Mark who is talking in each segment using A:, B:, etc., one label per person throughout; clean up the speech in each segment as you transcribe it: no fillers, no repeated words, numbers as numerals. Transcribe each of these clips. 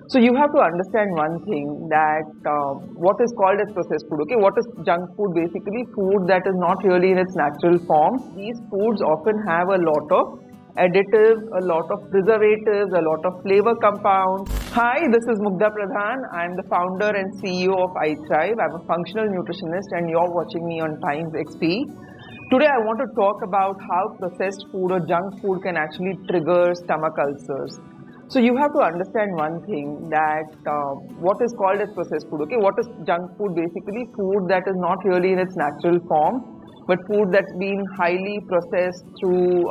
A: So you have to understand one thing that what is called as processed food. Okay, what is junk food? Basically, food that is not really in its natural form. These foods often have a lot of additives, a lot of preservatives, a lot of flavor compounds. Hi, this is Mugdha Pradhan. I'm the founder and CEO of iThrive. I'm a functional nutritionist, and you're watching me on Times XP. Today, I want to talk about how processed food or junk food can actually trigger stomach ulcers. So you have to understand one thing that what is called as processed food. Okay, what is junk food? Basically, food that is not really in its natural form, but food that's been highly processed through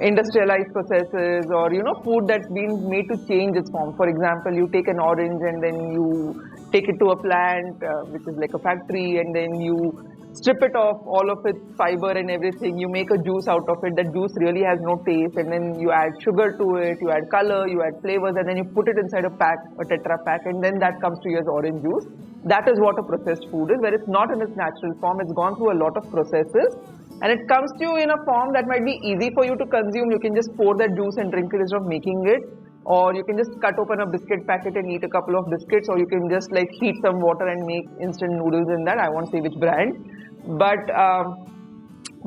A: industrialized processes, or food that's been made to change its form. For example, you take an orange and then you take it to a plant, which is like a factory, and then you strip it off all of its fiber and everything. You make a juice out of it. That juice really has no taste, and then you add sugar to it, you add color, you add flavors, and then you put it inside a pack, a Tetra pack, and then that comes to you as orange juice. That is what a processed food is, where it's not in its natural form. It's gone through a lot of processes, and it comes to you in a form that might be easy for you to consume. You can just pour that juice and drink it instead of making it. Or you can just cut open a biscuit packet and eat a couple of biscuits, or you can just like heat some water and make instant noodles in that. I won't say which brand. But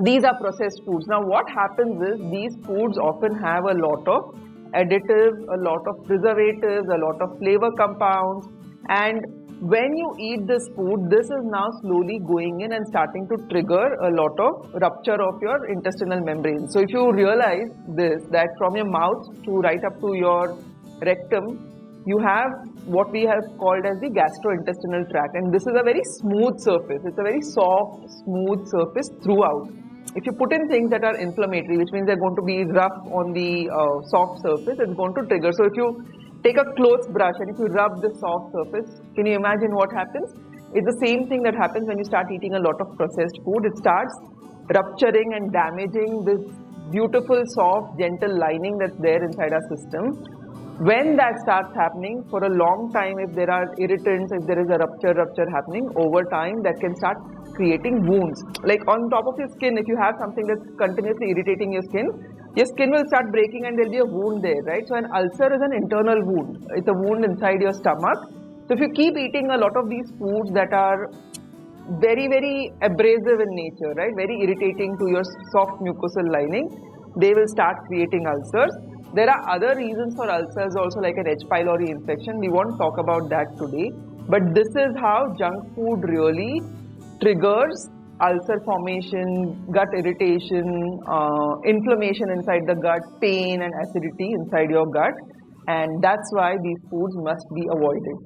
A: these are processed foods. Now what happens is these foods often have a lot of additives, a lot of preservatives, a lot of flavor compounds, and when you eat this food, this is now slowly going in and starting to trigger a lot of rupture of your intestinal membrane. So if you realize this, that from your mouth to right up to your rectum, you have what we have called as the gastrointestinal tract, and this is a very smooth surface. It's a very soft, smooth surface throughout. If you put in things that are inflammatory, which means they're going to be rough on the soft surface, it's going to trigger. So if you take a clothes brush and if you rub the soft surface, can you imagine what happens? It's the same thing that happens when you start eating a lot of processed food. It starts rupturing and damaging this beautiful, soft, gentle lining that's there inside our system. When that starts happening for a long time, if there are irritants, if there is a rupture happening over time, that can start creating wounds. Like on top of your skin, if you have something that's continuously irritating your skin will start breaking and there'll be a wound there, right? So an ulcer is an internal wound. It's a wound inside your stomach. So if you keep eating a lot of these foods that are very, very abrasive in nature, right? Very irritating to your soft mucosal lining, they will start creating ulcers. There are other reasons for ulcers also, like an H. pylori infection. We won't talk about that today. But this is how junk food really triggers ulcer formation, gut irritation, inflammation inside the gut, pain and acidity inside your gut. And that's why these foods must be avoided.